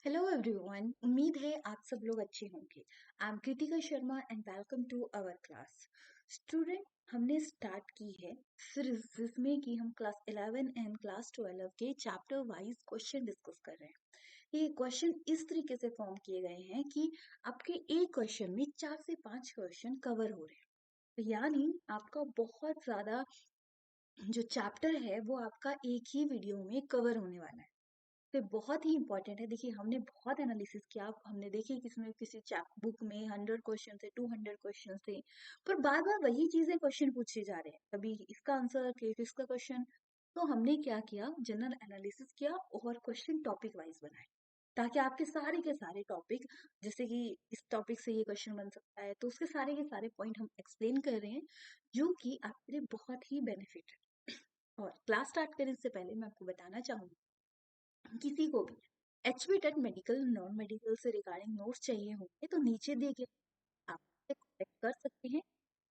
Hello everyone, उम्मीद है आप सब लोग अच्छे होंगे। I am Kritika Sharma and welcome to our class. Student, हमने स्टार्ट की है सीरीज जिसमें कि हम क्लास 11 एंड क्लास 12 के चैप्टर वाइज क्वेश्चन डिस्कस कर रहे हैं। ये क्वेश्चन इस तरीके से फॉर्म किए गए हैं कि आपके एक क्वेश्चन में 4 से 5 क्वेश्चन कवर हो रहे हैं। तो यानी आपका बहुत ज्यादा जो चैप्टर है वो आपका एक ही वीडियो में कवर होने वाला है। तो बहुत ही इंपॉर्टेंट है। देखिए, हमने बहुत एनालिसिस किया। हमने देखी कि इसमें किसी चैप बुक में 100 क्वेश्चन थे, 200 क्वेश्चन थे, पर बार बार वही चीजें क्वेश्चन पूछे जा रहे हैं। कभी इसका आंसर, फिर इसका क्वेश्चन। तो हमने क्या किया, जनरल एनालिसिस किया और क्वेश्चन टॉपिक वाइज बनाए, ताकि आपके सारे के सारे टॉपिक, जैसे कि इस टॉपिक से ये क्वेश्चन बन सकता है, तो उसके सारे के सारे पॉइंट हम एक्सप्लेन कर रहे हैं, जो कि आपके लिए बहुत ही बेनिफिट है। और क्लास स्टार्ट करने से पहले मैं आपको बताना चाहूंगी, किसी को भी HV TET medical, non medical से रिगार्डिंग नोट्स चाहिए होंगे तो नीचे दिए गए आप कॉन्टेक्ट कर सकते हैं।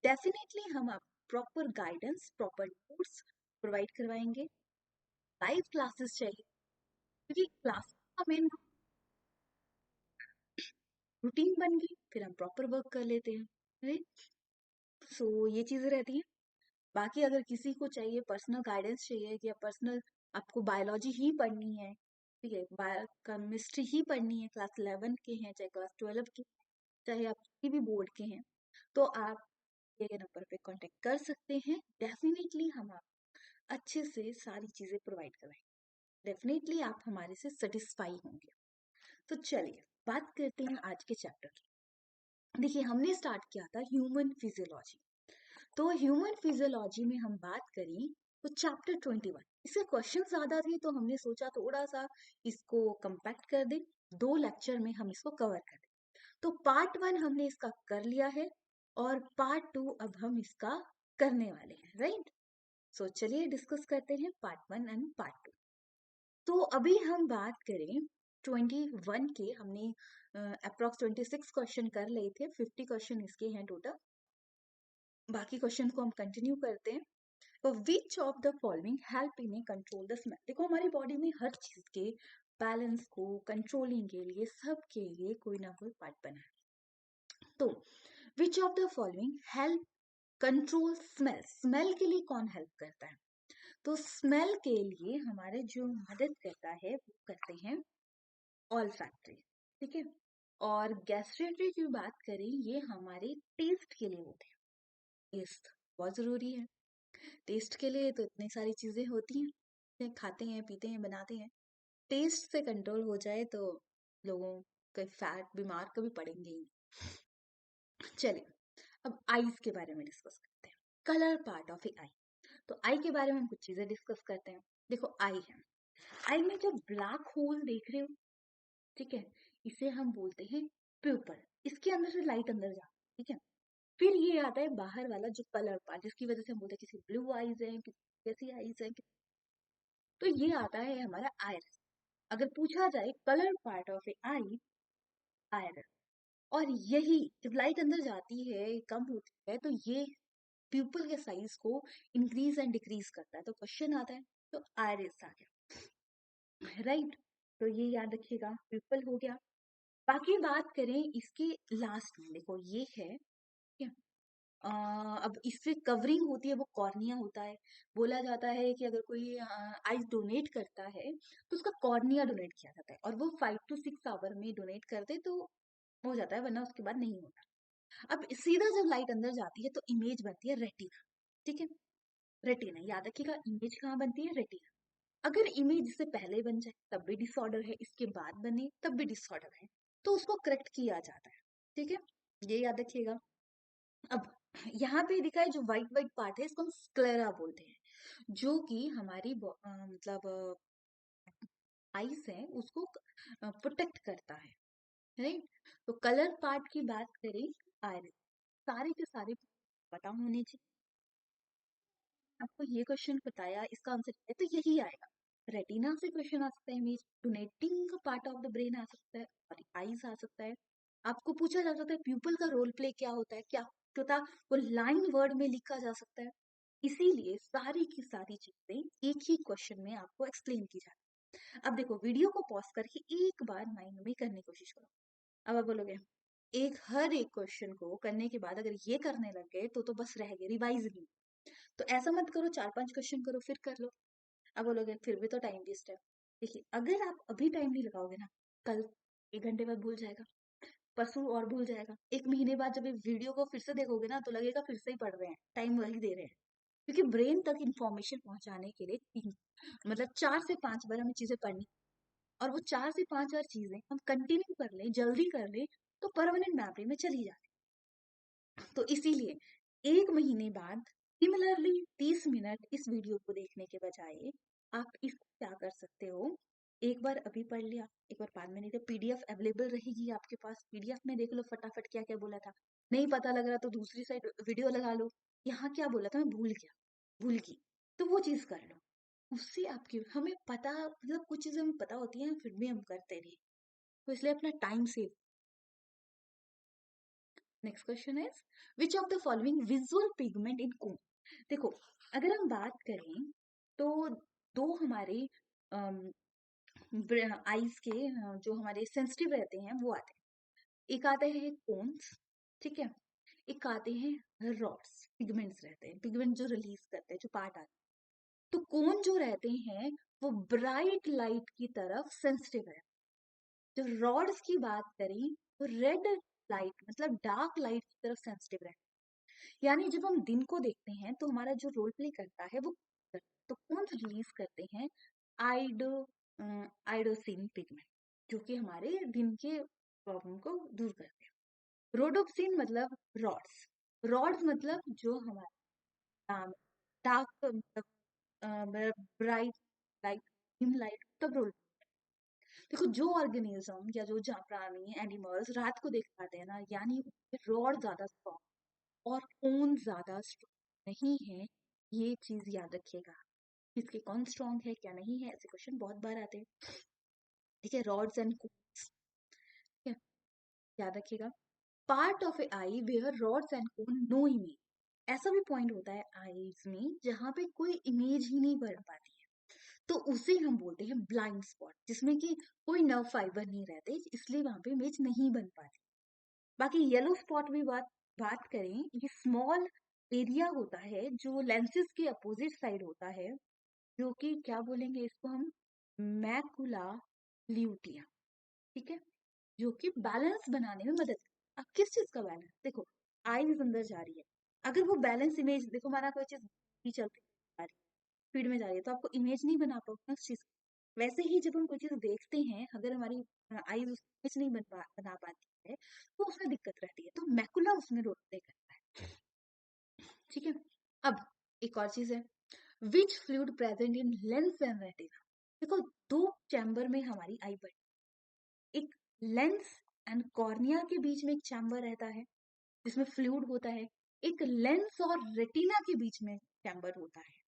डेफिनेटली हम आप proper guidance, proper notes provide करवाएंगे। लाइव क्लासेस चाहिए, क्योंकि क्लास का मेन रूटीन बन गई, फिर हम प्रॉपर वर्क कर लेते हैं, राइट। सो ये चीजें रहती हैं। बाकी अगर किसी को चाहिए, पर्सनल गाइडेंस चाहिए या पर्सनल आपको बायोलॉजी ही पढ़नी है, ठीक है, बायो केमिस्ट्री ही पढ़नी है, क्लास 11 के हैं चाहे क्लास 12 के, चाहे आप किसी भी बोर्ड के हैं, तो आप ये नंबर पे कांटेक्ट कर सकते हैं। डेफिनेटली हम आप अच्छे से सारी चीजें प्रोवाइड कराएंगे। डेफिनेटली आप हमारे से सेटिस्फाई होंगे। तो चलिए बात करते हैं आज के चैप्टर की। देखिए, हमने स्टार्ट किया था ह्यूमन फिजियोलॉजी। तो ह्यूमन फिजियोलॉजी में हम बात करें तो चैप्टर 21, इसके क्वेश्चन ज्यादा थे तो हमने सोचा थोड़ा सा इसको कंपैक्ट कर दे, 2 लेक्चर में हम इसको कवर कर दें। तो पार्ट 1 हमने इसका कर लिया है और पार्ट 2 अब हम इसका करने वाले हैं, राइट। सो चलिए डिस्कस करते हैं पार्ट 1 एंड पार्ट 2। तो अभी हम बात करें 21 के, हमने अप्रोक्स 26 क्वेश्चन कर लिए थे, 50 क्वेश्चन इसके हैं टोटल। बाकी क्वेश्चन को हम कंटिन्यू करते हैं। तो विच of the following help in control the smell. देखो, हमारी बॉडी में हर चीज के बैलेंस को कंट्रोलिंग के लिए, सब के लिए कोई ना कोई पार्ट बना है। तो विच of the following help control smell. Smell के लिए कौन हेल्प करता है? तो स्मेल के लिए हमारे जो मदद करता है वो करते हैं ऑल फैक्ट्री, ठीक है। और गैस्ट्रेटरी की बात करें, ये हमारे टेस्ट के लिए होते हैं। टेस्ट बहुत जरूरी है। टेस्ट के लिए तो इतनी सारी चीजें होती हैं, खाते हैं, पीते हैं, बनाते हैं। टेस्ट से कंट्रोल हो जाए तो लोगों के फैट बीमार कभी पड़ेंगे ही नहीं। चलिए, अब आईज के बारे में डिस्कस करते हैं। कलर पार्ट ऑफ ए आई। तो आई के बारे में हम कुछ चीजें डिस्कस करते हैं। देखो, आई है, आई में जो ब्लैक होल देख रहे हो, ठीक है, इसे हम बोलते हैं प्यूपल। इसके अंदर से लाइट अंदर जाती है, ठीक है। फिर ये आता है बाहर वाला जो कलर पार्ट, जिसकी वजह से हम बोलते हैं किसी ब्लू आईज है, किसी कैसी आईज है। तो ये आता है हमारा आयरस। अगर पूछा जाए colour part of a eye, iris. और यही जब लाइट अंदर जाती है, कम होती है, तो ये प्यूपल के साइज को इंक्रीज एंड डिक्रीज करता है। तो क्वेश्चन आता है, तो आयरस आ गया, राइट। तो ये याद रखिएगा, प्यूपल हो गया। बाकी बात करें इसके लास्ट में, देखो ये है, ठीक है। अब इससे कवरिंग होती है वो कॉर्निया होता है। बोला जाता है कि अगर कोई आइस डोनेट करता है तो उसका कॉर्निया डोनेट किया जाता है, और वो 5 to 6 आवर में डोनेट कर दे तो हो जाता है, वरना उसके बाद नहीं होता। अब सीधा जब लाइट अंदर जाती है तो इमेज बनती है रेटिना, ठीक है। रेटिना याद रखिएगा, इमेज कहाँ बनती है? रेटिना। अगर इमेज इससे पहले बन जाए तब भी डिसऑर्डर है, इसके बाद बने तब भी डिसऑर्डर है, तो उसको करेक्ट किया जाता है, ठीक है। ये याद रखिएगा। अब यहाँ पे दिखा है जो व्हाइट व्हाइट पार्ट है, इसको हम स्क्लेरा बोलते हैं, जो कि हमारी मतलब आइस है उसको प्रोटेक्ट करता है, राइट। तो कलर पार्ट की बात करें, आयरिस, सारे के सारे पता होने चाहिए। आपको ये क्वेश्चन बताया, इसका आंसर है तो यही आएगा। रेटिना से क्वेश्चन आ सकता है, image donating part of the brain आ सकता है, और आईज आ सकता है। आपको पूछा जा सकता है प्यूपल का रोल प्ले क्या होता है, क्या होता, वो लाइन वर्ड में लिखा जा सकता है। इसीलिए सारी की सारी चीजें एक ही क्वेश्चन में आपको एक्सप्लेन की जाती अब देखो वीडियो को पॉज करके एक बार माइंड में करने की कोशिश करो। अब आप बोलोगे हर एक क्वेश्चन को करने के बाद अगर ये करने लग गए तो बस रह गए, रिवाइज नहीं। तो ऐसा मत करो, 4-5 क्वेश्चन करो फिर कर लो। अब बोलोगे फिर भी तो टाइम वेस्ट है। देखिए अगर आप अभी टाइम नहीं लगाओगे ना, कल 1 घंटे बाद भूल जाएगा, परसों और भूल जाएगा, 1 महीने बाद जब ये वीडियो को फिर से देखोगे ना तो लगेगा फिर से ही पढ़ रहे हैं, टाइम वही दे रहे हैं। क्योंकि ब्रेन तक इंफॉर्मेशन पहुंचाने के लिए मतलब 4 से 5 बार हमें चीजें पढ़नी, और वो 4 से 5 बार चीजें हम कंटिन्यू कर लें, जल्दी कर लें, तो परमानेंट मेमोरी में चली जाती। तो इसीलिए 1 महीने बाद सिमिलरली 30 मिनट इस वीडियो को देखने के बजाय आप इसको क्या कर सकते हो, एक बार अभी पढ़ लिया, एक बार बाद में, नहीं तो पीडीएफ अवेलेबल रहेगी आपके पास, पीडीएफ में देख लो फटाफट क्या क्या बोला था। नहीं पता लग रहा तो दूसरी साइड वीडियो लगा लो, यहाँ क्या बोला था मैं भूल गया, भूल गई, तो वो चीज कर लो। उससे आपकी हमें पता, मतलब कुछ चीजें हमें पता होती है फिर भी हम करते नहीं, तो इसलिए अपना time save. Next question is which of the following visual pigment in cone. देखो अगर हम बात करें तो दो हमारे आईज के जो हमारे सेंसिटिव रहते हैं वो आते हैं। एक आते हैं कोन्स, ठीक है, एक आते हैं रॉड्स, पिगमेंट्स रहते हैं, पिगमेंट जो रिलीज करते हैं, जो पार्ट आते हैं। तो कोन जो रहते हैं वो ब्राइट लाइट की तरफ सेंसिटिव है। जो रॉड्स की बात करें तो रेड लाइट मतलब डार्क लाइट की तरफ सेंसिटिव रहते हैं। यानी जब हम दिन को देखते हैं तो हमारा जो रोल प्ले करता है वो, तो कौन रिलीज करते हैं, आइडो आइडोसिन पिगमेंट, जो कि हमारे दिन के प्रॉब्लम को दूर करते हैं। रोडोप्सिन मतलब रॉड्स, रॉड्स मतलब जो हमारा डार्क मतलब ब्राइट लाइट, डिम लाइट तब रोल। देखो जो ऑर्गेनिज्म या जो प्राणी एनिमल्स रात को देख पाते हैं ना, यानी रॉड ज्यादा स्ट्रॉन्ग और कोन ज्यादा स्ट्रॉन्ग नहीं है, ये चीज याद रखिएगा। किसके कौन स्ट्रॉन्ग है क्या नहीं है, ऐसे क्वेश्चन बहुत बार आते हैं। ठीक है, रॉड्स एंड कोन्स, ठीक है, याद रखिएगा। Part of a eye where rods and cone no image, ऐसा भी पॉइंट होता है आईज में जहां पे कोई इमेज ही नहीं बन पाती है, तो उसे हम बोलते हैं ब्लाइंड स्पॉट, जिसमें कि कोई नर्व फाइबर नहीं रहते, इसलिए वहां पे इमेज नहीं बन पाती। बाकी येलो स्पॉट भी बात करें, ये स्मॉल एरिया होता है जो लेंसेज के अपोजिट साइड होता है, जो कि क्या बोलेंगे इसको हम, मैकुला ल्यूटिया, ठीक है, जो कि बैलेंस बनाने में मदद। अब किस चीज का बैलेंस, देखो आईज अंदर जा रही है, अगर वो बैलेंस इमेज, देखो माना कोई चीज चलती जा रही है, स्पीड में जा रही है, तो आपको इमेज नहीं बना पाओगे उस चीज। वैसे ही जब हम कोई चीज देखते हैं, अगर हमारी आईज उस इमेज नहीं बना पाती है तो उसमें दिक्कत रहती है, तो मैकुला उसमें रोल प्ले करता है। ठीक है, अब एक और चीज है, which fluid present in lens and retina. देखो दो चैम्बर में हमारी आई बनी, एक लेंस एंड कॉर्निया के बीच में एक चैम्बर रहता है जिसमें फ्लूइड होता है, एक लेंस और रेटिना के बीच में चैम्बर होता है।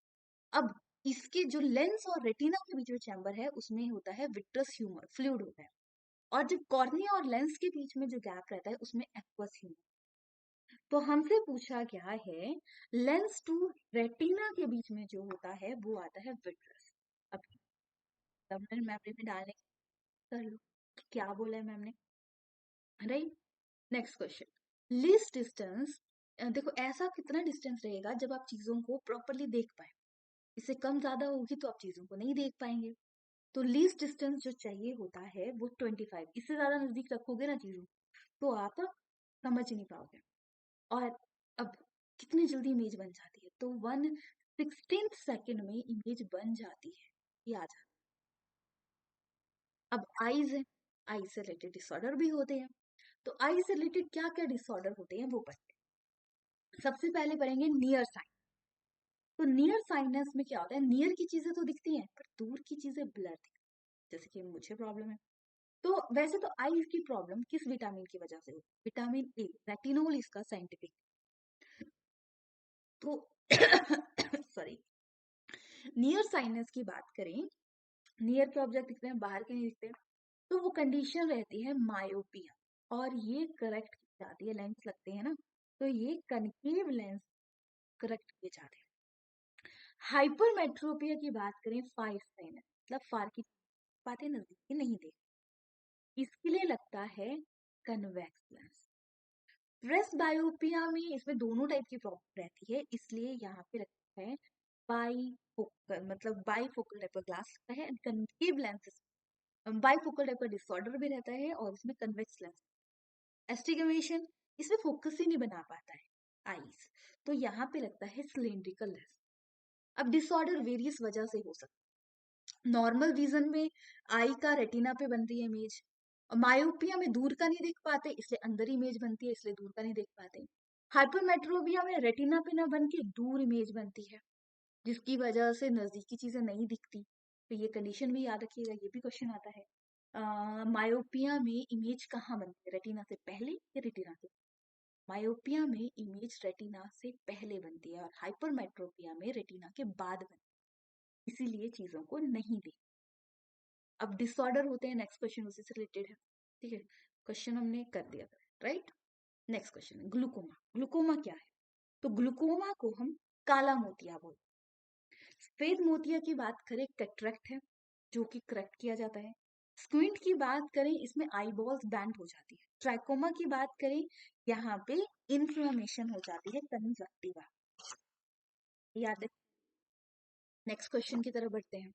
अब इसके जो लेंस और रेटिना के बीच में चैम्बर है उसमें होता है विट्रस ह्यूमर, फ्लूइड होता है, और जो कॉर्निया और लेंस के बीच में जो गैप रहता है उसमें एक्वस ह्यूमर। तो हमसे पूछा गया है लेंस टू रेटिना के बीच में जो होता है वो आता है विट्रस। अब मेमोरी में डालने कर लो क्या बोला है मैम ने, right. Next question, least distance. देखो ऐसा कितना डिस्टेंस रहेगा जब आप चीजों को प्रॉपरली देख पाए, इससे कम ज्यादा होगी तो आप चीजों को नहीं देख पाएंगे। तो लीस्ट डिस्टेंस जो चाहिए होता है वो 25, इससे ज्यादा नजदीक रखोगे ना चीजों तो आप समझ ही नहीं पाओगे। और अब कितनी जल्दी इमेज बन जाती है, तो 1/16 में इमेज बन जाती है, ये आ जाता। अब आईज है, आई से रिलेटेड डिसऑर्डर भी होते हैं, तो आई से रिलेटेड क्या क्या डिसऑर्डर होते हैं वो पढ़ते हैं। सबसे पहले पढ़ेंगे नियर साइन। तो नियर साइनस में क्या होता है, नियर की चीजें तो दिखती हैं पर दूर की चीजें ब्लर दिखती हैं, जैसे कि मुझे प्रॉब्लम है। तो वैसे तो आईज की प्रॉब्लम किस विटामिन की वजह से होती है, विटामिन ए, रेटिनोल इसका साइंटिफिक। तो सॉरी, नियर साइनस की बात करें, नियर के ऑब्जेक्ट दिखते हैं बाहर के नहीं दिखते, तो वो कंडीशन रहती है मायोपिया, और ये करेक्ट की जाती है, लेंस लगते हैं ना तो ये कनकेव लेंस करेक्ट किए जाते हैं। हाइपरमेट्रोपिया की बात करें, 5 साइनस मतलब फार की, पाते, नजदीकी नहीं देख, इसके लिए लगता है कन्वेक्स लेंस। प्रेस बायोपिया में इसमें दोनों टाइप की प्रॉब्लम रहती है, इसलिए यहाँ पे रखता है बाईफोकल, मतलब बाईफोकल टाइप का ग्लास रहता है। कनकेव लेंसेज बाईफोकल टाइप का डिसऑर्डर भी रहता है, और इसमें कन्वेक्स लेंस एस्टिग्मेशन, इसमें फोकस ही नहीं बना पाता है आईज, तो यहाँ पे लगता है सिलिंड्रिकल लेंस। अब डिसऑर्डर वेरियस वजह से हो सकता है। नॉर्मल विजन में आई का रेटिना पे बनती है इमेज, मायोपिया में दूर का नहीं देख पाते इसलिए अंदर इमेज बनती है, इसलिए दूर का नहीं देख पाते। हाइपरमेट्रोपिया में रेटिना पे ना बन के दूर इमेज बनती है, जिसकी वजह से नजदीकी चीजें नहीं दिखती। तो ये कंडीशन भी याद रखिएगा, ये भी क्वेश्चन आता है। मायोपिया में इमेज कहाँ बनती है, रेटिना से पहले या रेटिना से? मायोपिया में इमेज रेटिना से पहले बनती है, और हाइपरमेट्रोपिया में रेटिना के बाद बनती है, इसीलिए चीजों को नहीं देख। अब डिसऑर्डर होते हैं, नेक्स्ट क्वेश्चन उसी से रिलेटेड है, ठीक है, क्वेश्चन हमने कर दिया था, राइट। नेक्स्ट क्वेश्चन है ग्लूकोमा। ग्लूकोमा क्या है? तो ग्लूकोमा को हम काला मोतिया बोलते हैं। सफेद मोतिया की बात करें, कैटरेक्ट है जो कि करेक्ट किया जाता है। स्क्विंट की बात करें, इसमें आई बॉल्स बैंड हो जाती है। ट्राइकोमा की बात करें, यहाँ पे इन्फ्लेमेशन हो जाती है, कंजक्टिवा, याद है। नेक्स्ट क्वेश्चन की तरफ बढ़ते हैं।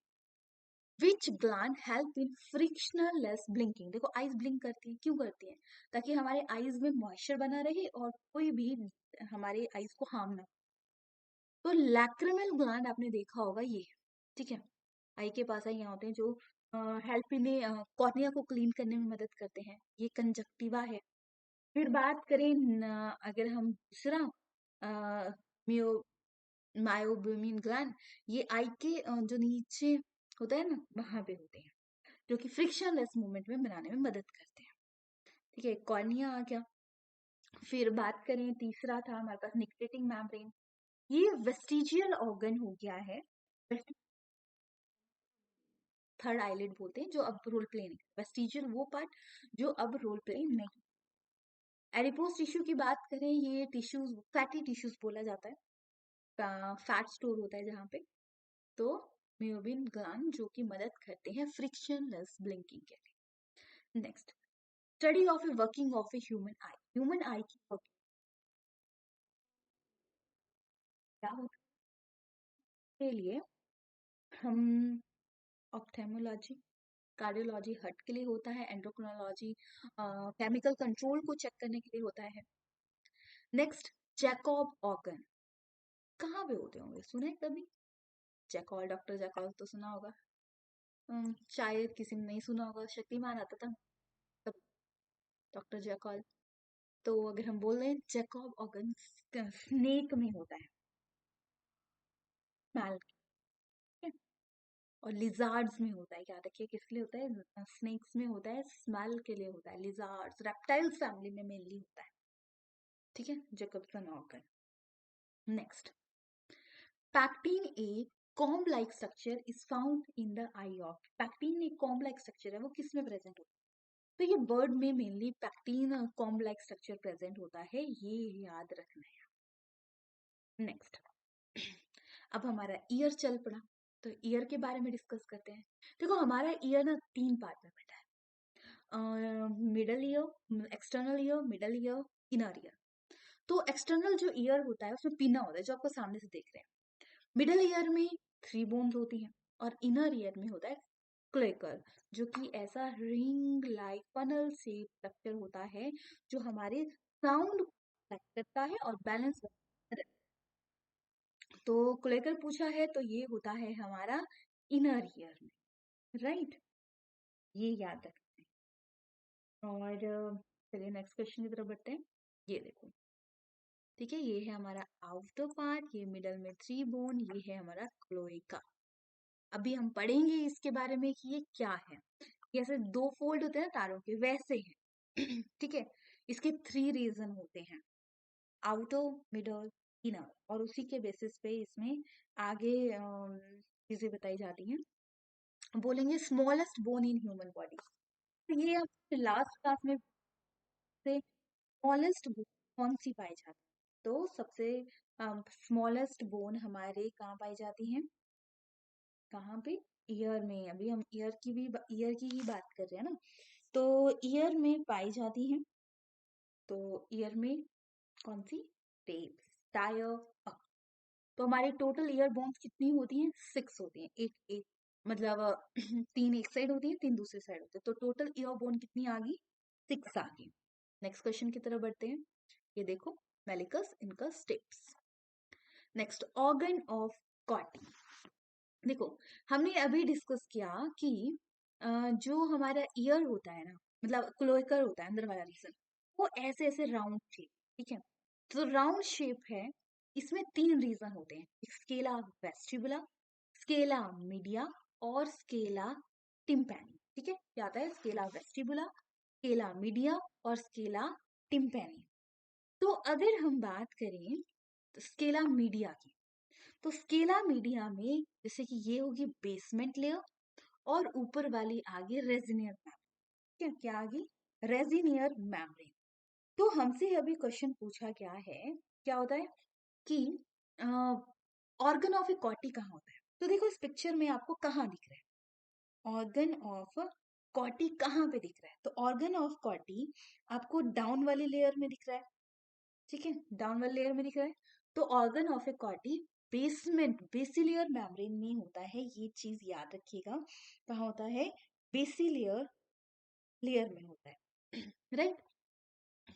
विच gland help in frictionless blinking? देखो आईज ब्लिंक करती है, क्यों करती है? ताकि हमारे आईज में मॉइस्चर बना रहे और कोई भी हमारे आईज को हार्म ना। तो लैक्रिमल ग्लैंड आपने देखा होगा, ये ठीक है, आई के पास यहाँ होते हैं, जो हेल्प इन कॉर्निया को क्लीन करने में मदद करते हैं, ये कंजक्टिवा है। फिर बात करें अगर हम दूसरा मियो मायोब्यूमिन ग्लैंड, ये आई के जो नीचे होता है ना, वहां पे होते हैं, जो कि फ्रिक्शनलेस मूवमेंट में बनाने में मदद करते हैं, ठीक है, कॉर्निया आ गया। फिर बात करें, तीसरा था हमारे पास निक्टेटिंग मेम्ब्रेन, ये वेस्टिजियल ऑर्गन हो गया है। थर्ड आईलिड बोलते हैं, जो अब रोल प्ले नहीं, वेस्टिजियल वो पार्ट जो अब रोल प्ले नहीं। एडिपोज टिश्यू की बात करें, ये टिश्यूज फैटी टिश्यूज बोला जाता है, फैट स्टोर होता है जहाँ पे। तो म्यूबिन ग्लैंड जो कि मदद करते हैं फ्रिक्शनलेस ब्लिंकिंग के लिए। Next, study of a working of a human I. Human आई की वर्किंग क्या होता है के लिए हम ऑप्थेमोलॉजी, कार्डियोलॉजी हार्ट के लिए होता है, एंडोक्रिनोलॉजी केमिकल कंट्रोल को चेक करने के लिए होता है। नेक्स्ट, जैकॉब ऑर्गन कहाँ पे होते होंगे, सुना है कभी? जैकॉल, डॉक्टर जैकॉल तो सुना होगा। शायद किसी ने नहीं सुना होगा, शक्तिमान आता था तब डॉक्टर जैकॉल। तो अगर हम बोल रहे हैं जैकॉब ऑर्गन स्नेक में होता है, स्मैल, और लिजार्ड्स में होता है, याद रखिए किस लिए होता है, स्नेक्स में होता है, स्मेल के लिए होता है। लिजार्ड्स रेप्टाइल्स फैमिली में मेनली होता है, ठीक है, Jacobson organ. Next, pectin A comb like structure is found in the I of. Pectin एक कॉम्ब लाइक स्ट्रक्चर है, वो किस में प्रेजेंट होता है? तो ये बर्ड में mainly pectin comb like structure present होता है, ये याद रखना है। नेक्स्ट, अब हमारा ईयर चल पड़ा, तो ईयर के बारे में डिस्कस करते हैं। देखो हमारा ईयर ना तीन पार्ट में बटा है, middle ear, external ear, middle ear, inner ear. तो एक्सटर्नल जो ईयर होता है उसमें पिना होता है, जो आपको सामने से देख रहे हैं। मिडल ईयर में 3 बोन्स होती हैं, और इनर ईयर में होता है क्लेकर, जो कि ऐसा ring like funnel shape structure होता है, जो हमारे साउंड करता है और बैलेंस। तो क्लेकर पूछा है, तो ये होता है हमारा इनर ईयर में, राइट, ये याद रखना है। और चलिए नेक्स्ट क्वेश्चन की तरफ बढ़ते हैं। ये देखो, ठीक है, ये है हमारा आउटर पार्ट, ये मिडल में 3 बोन, ये है हमारा क्लोएका। अभी हम पढ़ेंगे इसके बारे में कि ये क्या है। जैसे 2 फोल्ड होते हैं ना तारों के, वैसे हैं ठीक है, इसके 3 रीजन होते हैं, आउटर, मिडल, इनर, और उसी के बेसिस पे इसमें आगे चीजें बताई जाती हैं। बोलेंगे smallest bone in human body, तो ये लास्ट क्लास में से स्मॉलेस्ट बोन कौन सी पाई जाती है? तो सबसे स्मॉलेस्ट बोन हमारे कहाँ पाई जाती है, कहाँ पे? ईयर में, अभी हम ईयर की ही बात कर रहे हैं ना, तो ईयर में पाई जाती हैं। तो ईयर में कौन सी? Tapes, tyre, up. तो हमारे टोटल ईयर बोन्स कितनी होती हैं? 6 होती हैं। एक एक मतलब 3 एक साइड होती है, 3 दूसरी साइड होती है। तो टोटल ईयर बोन कितनी आ गई? 6 आ गई। नेक्स्ट क्वेश्चन की तरफ बढ़ते हैं। ये देखो, malleus incus stapes. Next, organ of Corti. देखो, हमने अभी डिस्कस किया कि जो हमारा ईयर होता है ना, मतलब क्लोएकर होता है अंदर वाला रीजन, वो ऐसे ऐसे राउंड शेप, ठीक है। तो राउंड शेप है, इसमें 3 रीजन होते हैं, एक स्केला वेस्टिबुला, स्केला मीडिया और स्केला टिम्पैनी। ठीक है, क्या आता है? स्केला वेस्टिबुला, स्केला मीडिया और स्केला टिम्पैनी। तो अगर हम बात करें तो स्केला मीडिया की, तो स्केला मीडिया में जैसे कि ये होगी बेसमेंट लेयर और ऊपर वाली आगे रेजिनियर मैम्ब्रेन। क्या आ गई? रेजिनियर मैम्ब्रेन। तो हमसे अभी क्वेश्चन पूछा गया है, क्या होता है कि ऑर्गन ऑफ ए कॉटी कहाँ होता है? तो देखो, इस पिक्चर में आपको कहाँ दिख रहा है ऑर्गन ऑफ कॉटी? कहाँ पे दिख रहा है? तो ऑर्गन ऑफ कॉटी आपको डाउन वाली लेयर में दिख रहा है, ठीक है, डाउन वाली लेयर में दिख रहा है। तो organ of a Corti basement, basilar membrane में होता है, ये चीज याद रखिएगा। कहाँ होता है? बेसिलियर लेयर में होता है। राइट।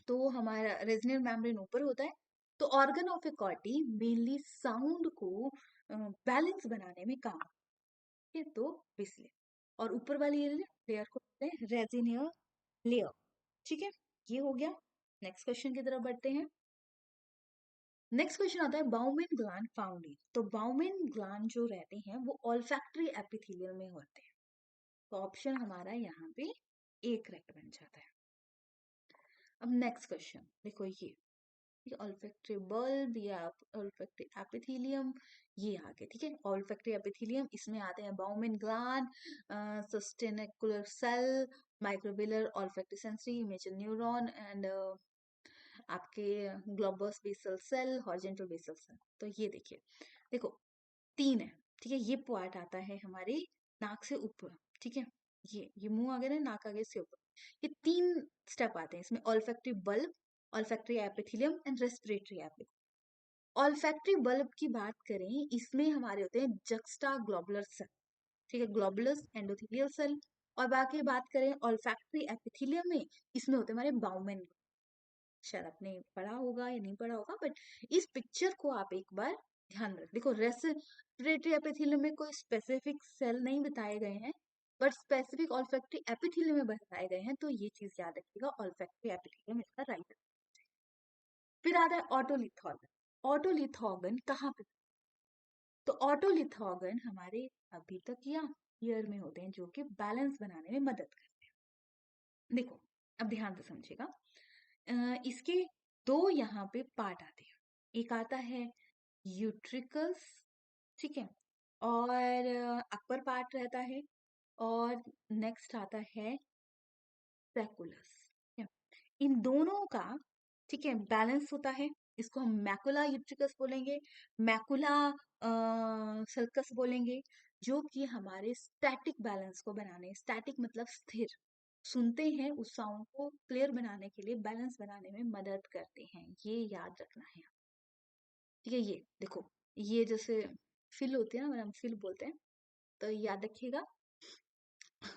तो हमारा रेजिनियर मेम्ब्रेन ऊपर होता है। तो organ of a कॉटी mainly sound को बैलेंस बनाने में काम आती है, तो बेसिलियर। और ऊपर वाली लेयर को बोलते हैं रेजिनियर लेयर। ठीक है, ये हो गया। नेक्स्ट क्वेश्चन की तरफ बढ़ते हैं। नेक्स्ट क्वेश्चन आता है बाउमेन ग्लैंड फाउंड इन। तो बाउमेन ग्लैंड जो रहते हैं वो ऑल्फैक्टरी एपिथेलियम में होते हैं। तो ऑप्शन हमारा यहाँ पे ए करेक्ट बन जाता है। अब नेक्स्ट क्वेश्चन देखो, ये ऑल्फैक्टरी बल्ब या ऑल्फैक्टरी एपिथेलियम, ये आगे, ठीक है। ऑल्फैक्टरी एपिथेलियम, इसमें आते हैं Bowman gland, sustentacular cell, microvillar olfactory sensory, imagine neuron and आपके globose basal cell, horizontal basal cell. तो ये देखिए, देखो 3 है, ठीक है। ये पार्ट आता है हमारे नाक से ऊपर, ठीक है। ये मुंह आगे ना, नाक आगे से ऊपर, ये 3 स्टेप आते हैं इसमें, olfactory bulb, olfactory epithelium and respiratory epithelium. Olfactory bulb की बात करें, इसमें हमारे होते हैं जक्स्टा ग्लोबुलर सेल, ठीक है, ग्लोबुलस एंडोथेलियल सेल। और बाकी बात करें ऑल्फैक्टरी एपिथेलियम में, इसमें होते हैं हमारे बाउमेन। शायद आपने पढ़ा होगा या नहीं पढ़ा होगा, बट इस पिक्चर को आप एक बार ध्यान रख। देखो, रेस्पिरेटरी एपिथेलियम में कोई स्पेसिफिक सेल नहीं बताए गए हैं, बट स्पेसिफिक ऑल्फैक्टरी एपिथेलियम में बताए गए हैं। तो ये चीज याद रखिएगा, ऑल्फैक्टरी एपिथेलियम इसका राइट। फिर आता है ऑटोलिथ ऑर्गन। ऑटोलिथ ऑर्गन कहाँ पे? तो ऑटोलिथ ऑर्गन हमारे अभी तक या ईयर में होते हैं, जो कि बैलेंस बनाने में मदद करते हैं। देखो, अब ध्यान से समझिएगा। इसके 2 यहाँ पे पार्ट आते हैं। एक आता है यूट्रिकस, ठीक है, और अपर पार्ट रहता है, और नेक्स्ट आता है सैकुलस, ठीक है। इन दोनों का, ठीक है, बैलेंस होता है। इसको हम मैकुला यूट्रिकस बोलेंगे, मैकुला सल्कस बोलेंगे, जो कि हमारे स्टैटिक बैलेंस को बनाने, स्टैटिक मतलब स्थिर, सुनते हैं उस साउंड को क्लियर बनाने के लिए, बैलेंस बनाने में मदद करते हैं। ये याद रखना है, ठीक है। ये देखो, ये जैसे फिल होती है ना, हम फिल बोलते हैं, तो याद रखिएगा,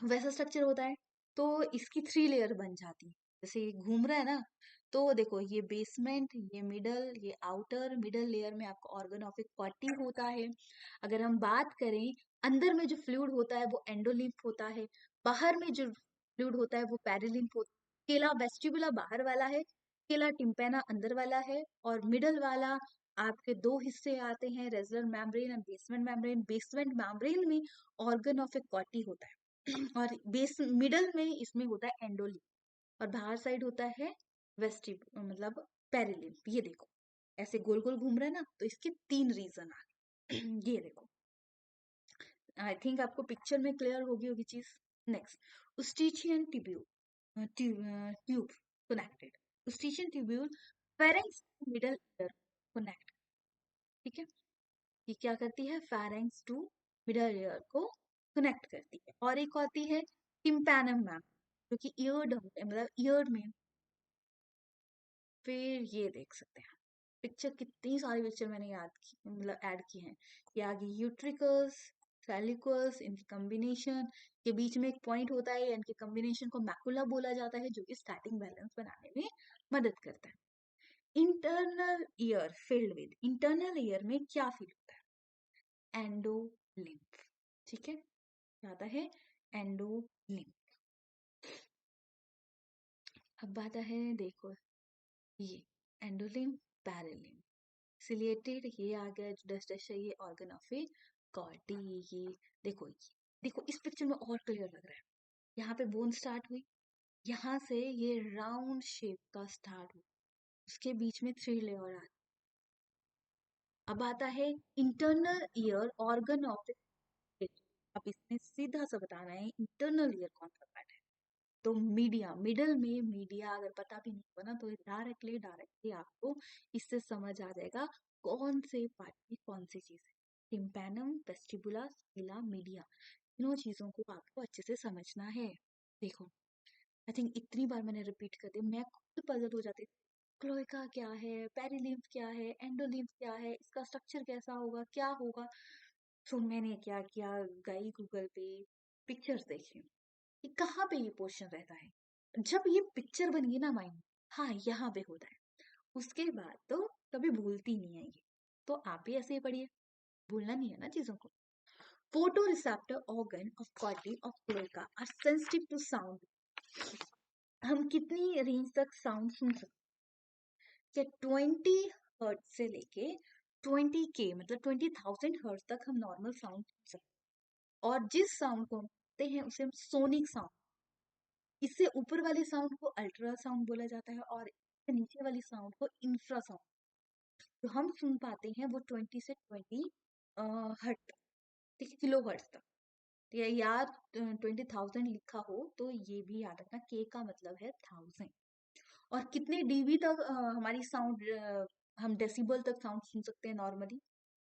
वैसा स्ट्रक्चर होता है। तो इसकी 3 लेयर बन जाती है, जैसे ये घूम रहा है ना, तो देखो, ये बेसमेंट, ये मिडल, ये आउटर। मिडल लेयर में आपका ऑर्गन ऑफ ए कॉटी होता है। अगर हम बात करें, अंदर में जो फ्लूइड होता है वो एंडोलिम्फ होता है, बाहर में जो फ्लूइड होता है वो पेरिलिम्फ होता है। केला वेस्टिबुला बाहर वाला है, केला टिम्पेना अंदर वाला है, और मिडल वाला आपके 2 हिस्से आते हैं, रेजुलर मेम्ब्रेन और बेसमेंट मेम्ब्रेन। बेसमेंट मेम्ब्रेन में ऑर्गन ऑफ ए कॉटी होता है, और बेस मिडल में इसमें होता है एंडोलिम्फ, और बाहर साइड होता है वेस्टिब मतलब पेरिलिम्फ। ये देखो, ऐसे गोल गोल घूम रहा है ना, तो इसके 3 रीजन आ गए। ये देखो, आई थिंक आपको पिक्चर में क्लियर होगी चीज। Next, Eustachian tubule, tube connected, Eustachian tubule pharynx middle ear connect, ठीक है। ये क्या करती है? फेरेंक्स टू मिडल ईयर को कनेक्ट करती है। और एक होती है टिम्पैनम मैम, जो कि ईयर मतलब ईयर में। फिर ये देख सकते हैं पिक्चर, कितनी सारी पिक्चर मैंने याद की मतलब ऐड की हैं। ये आगे यूट्रिकस, थैलिकस, इनकी कॉम्बिनेशन के बीच में एक पॉइंट होता है, इनके कॉम्बिनेशन को मैकुला बोला जाता है, जो कि स्टैटिक बैलेंस बनाने में मदद करता है। Internal ear filled with, internal ear में क्या फील होता है? एंडोलिम्फ। ठीक है, क्या आता है? एंडोलिम्फ। अब आता है देखो ये एंडोलिम्फ, पैरालिम्फ, सिलिएटेड, ये आ गया डस्ट, ये ऑर्गन ऑफ ए गॉडी। ये देखो, देखो इस पिक्चर में और क्लियर लग रहा है। यहाँ पे बोन स्टार्ट हुई, यहाँ से ये राउंड शेप का स्टार्ट हुआ, उसके बीच में 3 लेयर आ। अब आता है internal ear organ of the. अब इसमें सीधा सा बताना है इंटरनल ईयर कौन सा पार्ट है। तो मीडिया, मिडल में मीडिया अगर पता भी नहीं होगा ना, तो डायरेक्टली आपको इससे समझ आ जाएगा कौन से पार्ट की कौन सी चीज है। टिम्पैनम, वेस्टिबुला, स्किला, मीडिया, तीनों चीजों को आपको अच्छे से समझना है। देखो, आई थिंक इतनी बार मैंने रिपीट कर दिया, मैं खुद पजल हो जाती थी। क्लोएका क्या है, पेरिलिम्फ क्या है, एंडोलिम्फ क्या है, इसका स्ट्रक्चर कैसा होगा, क्या होगा। तो मैंने क्या किया, गई गूगल पे, पिक्चर्स देखी कि कहाँ पे ये क्वेश्चन रहता है। जब ये पिक्चर बन गई ना माइंड, हाँ यहाँ पे होता है, उसके बाद तो कभी भूलती नहीं है ये। तो आप भी ऐसे ही पढ़िए, भूलना नहीं है ना चीजों को। Photo receptor organ of body of cloaca are sensitive to sound. हम कितनी रेंज तक साउंड सुन सकते हैं? 20 हर्ट्ज से लेके 20K मतलब 20,000 हर्ट्ज तक हम नॉर्मल साउंड सुन सकते हैं। और जिस साउंड को हम सुनते हैं उसे हम सोनिक साउंड, इससे ऊपर वाले साउंड को अल्ट्रासाउंड बोला जाता है, और इससे नीचे वाली साउंड को इंफ्रासाउंड। तो हम सुन पाते हैं वो 20 से 20 हर्ट तक, ठीक है, किलो हर्ट्ज तक। तो ये याद 20,000 लिखा हो तो ये भी याद रखना, के का मतलब है 1000। और कितने डीबी तक हमारी साउंड, हम डेसिबल तक साउंड सुन सकते हैं नॉर्मली?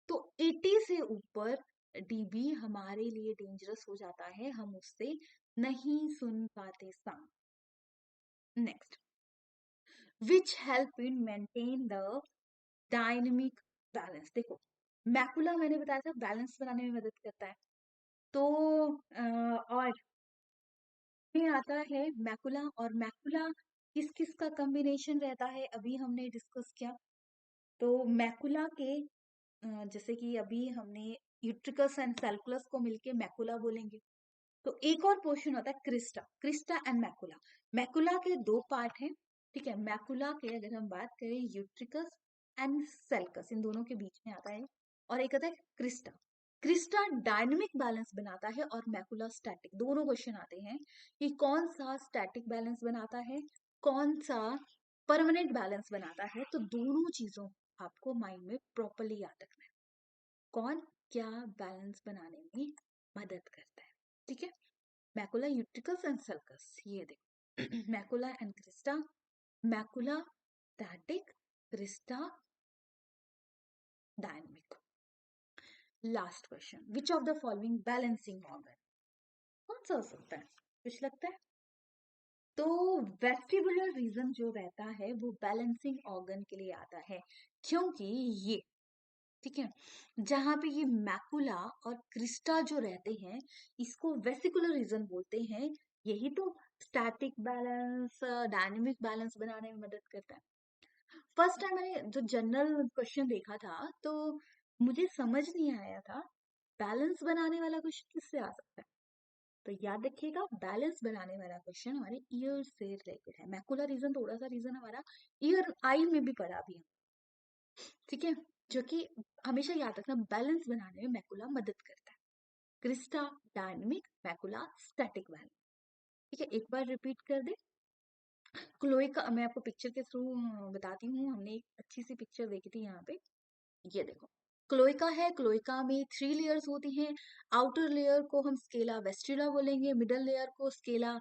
तो 80 से ऊपर डीबी हमारे लिए डेंजरस हो जाता है, हम उससे नहीं सुन पाते sound. Next, which help in maintain the dynamic balance. देखो, मैकुला मैंने बताया था बैलेंस बनाने में मदद करता है। तो और में आता है मैकुला, और मैकुला किस किस का कॉम्बिनेशन रहता है अभी हमने डिस्कस किया। तो मैकुला के जैसे कि अभी हमने यूट्रिकस एंड सेल्कुलस को मिलके मैकुला बोलेंगे। तो एक और पोर्शन होता है Crysta, Crysta and macula. Macula के 2 पार्ट हैं, ठीक है। मैकुला के अगर हम बात करें यूट्रिकस एंड सेल्कस, इन दोनों के बीच में आता है। और एक आता है क्रिस्टा। क्रिस्टा डायनेमिक बैलेंस बनाता है और मैकुला स्टैटिक। दोनों क्वेश्चन आते हैं कि कौन सा स्टैटिक बैलेंस बनाता है, कौन सा परमानेंट बैलेंस बनाता है। तो दोनों चीजों आपको माइंड में प्रॉपरली याद रखना है, कौन क्या बैलेंस बनाने में मदद करता है, ठीक है। मैकुला यूट्रिकस एंड सल्कस, ये देखो macula and Crysta, macula static, Crysta dynamic. Last question, which of the following balancing organ, कौन सा हो सकता है, कुछ लगता है? तो वेस्टिबुलर रीजन जो रहता है वो बैलेंसिंग ऑर्गन के लिए आता है, क्योंकि ये, ठीक है, जहां पे ये मैकुला और क्रिस्टा जो रहते हैं इसको वेसिकुलर रीजन बोलते हैं। यही तो स्टैटिक बैलेंस, डायनेमिक बैलेंस बनाने में मदद करता है। फर्स्ट टाइम मैंने जो जनरल क्वेश्चन देखा था तो मुझे समझ नहीं आया था बैलेंस बनाने वाला क्वेश्चन किससे आ सकता है। तो याद रखिएगा, बैलेंस बनाने वाला क्वेश्चन हमारे ईयर से रिलेटेड है। मैकुलर रीजन थोड़ा सा रीजन हमारा ईयर आई में भी पढ़ा भी है, ठीक है। जो कि हमेशा याद रखना, बैलेंस बनाने में मैकुला मदद करता है। Crysta dynamic, macula static balance, ठीक है। एक बार रिपीट कर दे। क्लोए का मैं आपको पिक्चर के थ्रू बताती हूँ, हमने एक अच्छी सी पिक्चर देखी थी यहाँ पे, ये देखो। क्लोइका है, क्लोइका में 3 लेयर्स होती हैं। आउटर लेयर को हम स्केला वेस्टिला बोलेंगे, मिडल लेयर को स्केला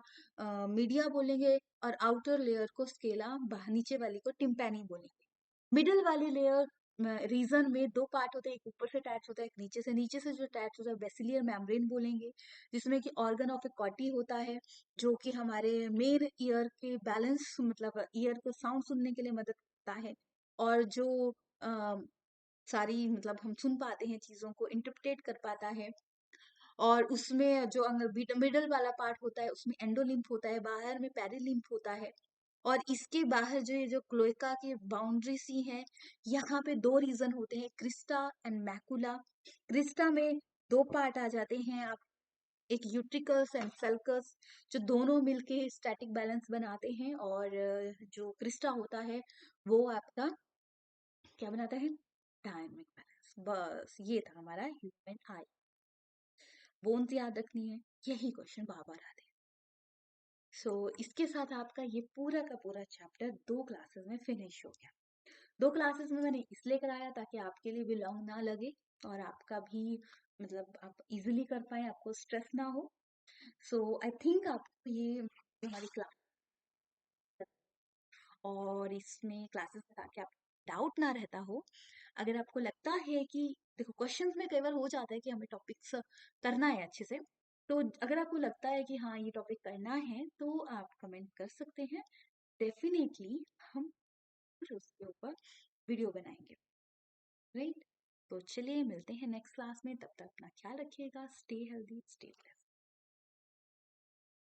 मीडिया बोलेंगे, और आउटर लेयर को स्केला नीचे वाली को टिम्पैनी बोलेंगे। मिडल वाली लेयर रीजन में दो पार्ट होते हैं, एक ऊपर से अटैच होता है, एक नीचे से जो अटैच होता है बेसिलियर मेम्ब्रेन बोलेंगे, जिसमें कि ऑर्गन ऑफ ए कॉटी होता है, जो कि हमारे मेन ईयर के बैलेंस मतलब ईयर को साउंड सुनने के लिए मदद करता है, और जो अ, सारी मतलब हम सुन पाते हैं चीजों को इंटरप्रेट कर पाता है। और उसमें जो मिडल वाला पार्ट होता है उसमें एंडोलिम्फ होता है, बाहर में पेरिलिम्फ होता है। और इसके बाहर जो ये जो क्लोएका की बाउंड्री सी है, यहाँ पे दो रीजन होते हैं, क्रिस्टा एंड मैकुला। क्रिस्टा में दो पार्ट आ जाते हैं आप, एक यूट्रिकस एंड सल्कस, जो दोनों मिलके स्टैटिक बैलेंस बनाते हैं। और जो क्रिस्टा होता है वो आपका क्या बनाता है, डायनेमिक बैलेंस। बस ये था हमारा ह्यूमन आई। बोन्स याद रखनी है, यही क्वेश्चन बार बार आते हैं। इसके साथ आपका ये पूरा का पूरा चैप्टर 2 क्लासेस में फिनिश हो गया। 2 क्लासेस में मैंने इसलिए कराया ताकि आपके लिए भी लॉन्ग ना लगे, और आपका भी मतलब आप इजीली कर पाए, आपको स्ट्रेस ना हो। आई थिंक आपको ये हमारी क्लास और इसमें क्लासेस में ताकि आप डाउट ना रहता हो। अगर आपको लगता है कि देखो क्वेश्चंस में कई बार हो जाता है कि हमें टॉपिक्स करना है अच्छे से, तो अगर आपको लगता है कि हाँ ये टॉपिक करना है तो आप कमेंट कर सकते हैं, डेफिनेटली हम फिर उसके ऊपर वीडियो बनाएंगे, राइट। तो चलिए मिलते हैं नेक्स्ट क्लास में, तब तक अपना ख्याल रखिएगा, स्टे हेल्दी स्टे ब्लेस्ड।